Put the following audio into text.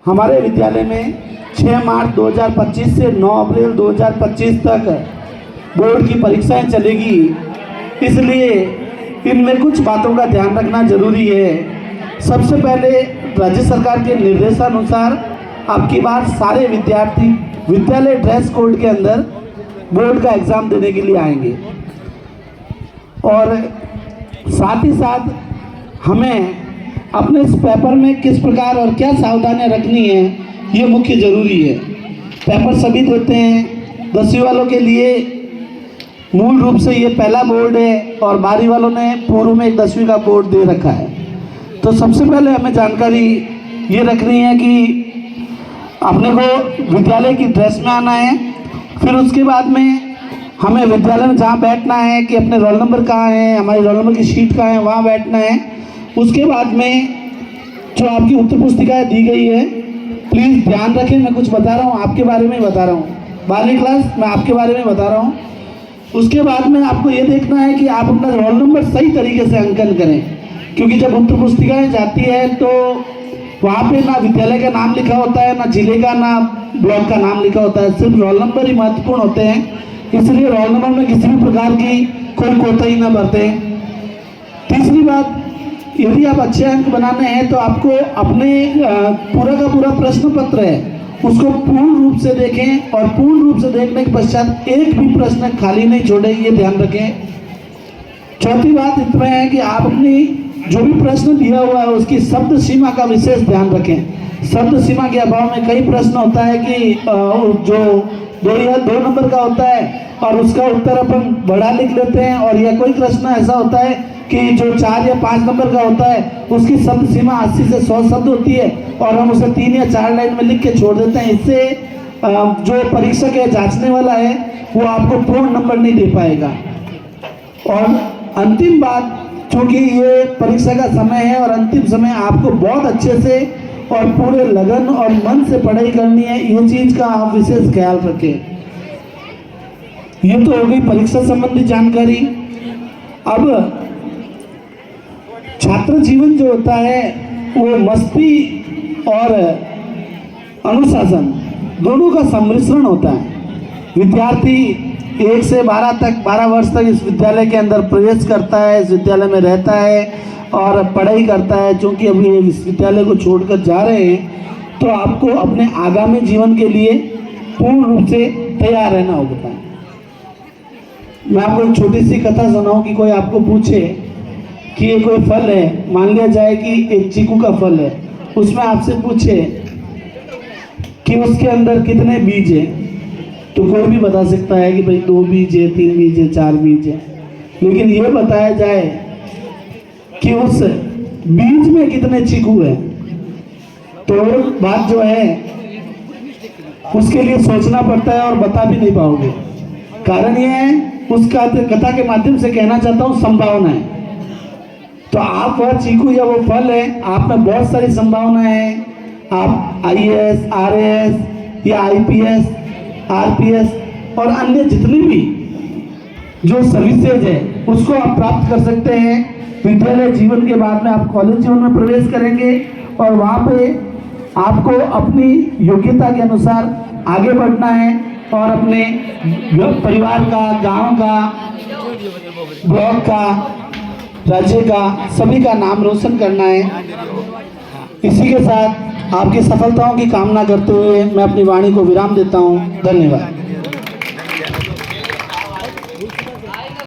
हमारे विद्यालय में 6 मार्च 2025 से 9 अप्रैल 2025 तक बोर्ड की परीक्षाएं चलेगी, इसलिए इनमें कुछ बातों का ध्यान रखना जरूरी है। सबसे पहले राज्य सरकार के निर्देशानुसार अब की बार सारे विद्यार्थी विद्यालय ड्रेस कोड के अंदर बोर्ड का एग्ज़ाम देने के लिए आएंगे और साथ ही साथ हमें अपने इस पेपर में किस प्रकार और क्या सावधानियां रखनी है ये मुख्य ज़रूरी है। पेपर सभी देते हैं। 10वीं वालों के लिए मूल रूप से ये पहला बोर्ड है और 12वीं वालों ने पूर्व में एक 10वीं का बोर्ड दे रखा है। तो सबसे पहले हमें जानकारी ये रखनी है कि अपने को विद्यालय की ड्रेस में आना है। फिर उसके बाद में हमें विद्यालय में जहाँ बैठना है कि अपने रोल नंबर कहाँ है, हमारी रोल नंबर की शीट कहाँ है, वहाँ बैठना है। उसके बाद में जो आपकी उत्तर पुस्तिकाएँ दी गई है, प्लीज़ ध्यान रखें, मैं कुछ बता रहा हूँ, आपके बारे में ही बता रहा हूँ। 12वीं क्लास मैं आपके बारे में बता रहा हूँ। उसके बाद में आपको ये देखना है कि आप अपना रोल नंबर सही तरीके से अंकन करें, क्योंकि जब उत्तर पुस्तिकाएँ जाती है तो वहाँ पे ना विद्यालय का नाम लिखा होता है, ना जिले का, ना ब्लॉक का नाम लिखा होता है, सिर्फ रोल नंबर ही महत्वपूर्ण होते हैं। इसलिए रोल नंबर में किसी भी प्रकार की कोई कोताही न बरतें। तीसरी बात, यदि आप अच्छे अंक बनाने हैं तो आपको अपने पूरा का पूरा प्रश्न पत्र है उसको पूर्ण रूप से देखें और पूर्ण रूप से देखने के पश्चात एक भी प्रश्न खाली नहीं छोड़े, ये ध्यान रखें। चौथी बात इसमें है कि आप अपनी जो भी प्रश्न दिया हुआ है उसकी शब्द सीमा का विशेष ध्यान रखें। शब्द सीमा के अभाव में कई प्रश्न होता है कि जो 2 नंबर का होता है और उसका उत्तर अपन बड़ा लिख लेते हैं, और या कोई प्रश्न ऐसा होता है कि जो 4 या 5 नंबर का होता है उसकी शब्द सीमा 80 से 100 शब्द होती है और हम उसे 3 या 4 लाइन में लिख के छोड़ देते हैं। इससे जो परीक्षक है, जांचने वाला है, वो आपको पूर्ण नंबर नहीं दे पाएगा। और अंतिम बात, क्योंकि ये परीक्षा का समय है और अंतिम समय आपको बहुत अच्छे से और पूरे लगन और मन से पढ़ाई करनी है, ये चीज़ का आप विशेष ख्याल रखें। ये तो हो गई परीक्षा संबंधी जानकारी। अब छात्र जीवन जो होता है वो मस्ती और अनुशासन दोनों का सम्मिश्रण होता है। विद्यार्थी 1 से 12 वर्ष तक इस विद्यालय के अंदर प्रवेश करता है, इस विद्यालय में रहता है और पढ़ाई करता है। चूँकि अभी इस विद्यालय को छोड़कर जा रहे हैं तो आपको अपने आगामी जीवन के लिए पूर्ण रूप से तैयार रहना होता है। मैं आपको एक छोटी सी कथा सुनाऊं कि कोई आपको पूछे कि ये कोई फल है, मान लिया जाए कि एक चीकू का फल है, उसमें आपसे पूछे कि उसके अंदर कितने बीज हैं, तो कोई भी बता सकता है कि भाई 2 बीज है, 3 बीज है, 4 बीज है। लेकिन ये बताया जाए कि उस बीज में कितने चीकू है, तो बात जो है उसके लिए सोचना पड़ता है और बता भी नहीं पाओगे। कारण ये है, उसका कथा के माध्यम से कहना चाहता हूँ, संभावना है। तो आप वह चीकू या वो फल है, आप में बहुत सारी संभावनाएं हैं। आप IAS, RAS या IPS, RPS और अन्य जितनी भी जो सर्विसेज है उसको आप प्राप्त कर सकते हैं। विद्यालय जीवन के बाद में आप कॉलेज जीवन में प्रवेश करेंगे और वहाँ पे आपको अपनी योग्यता के अनुसार आगे बढ़ना है और अपने परिवार का, गांव का, ब्लॉक का, राज्य का, सभी का नाम रोशन करना है। इसी के साथ आपकी सफलताओं की कामना करते हुए मैं अपनी वाणी को विराम देता हूँ। धन्यवाद।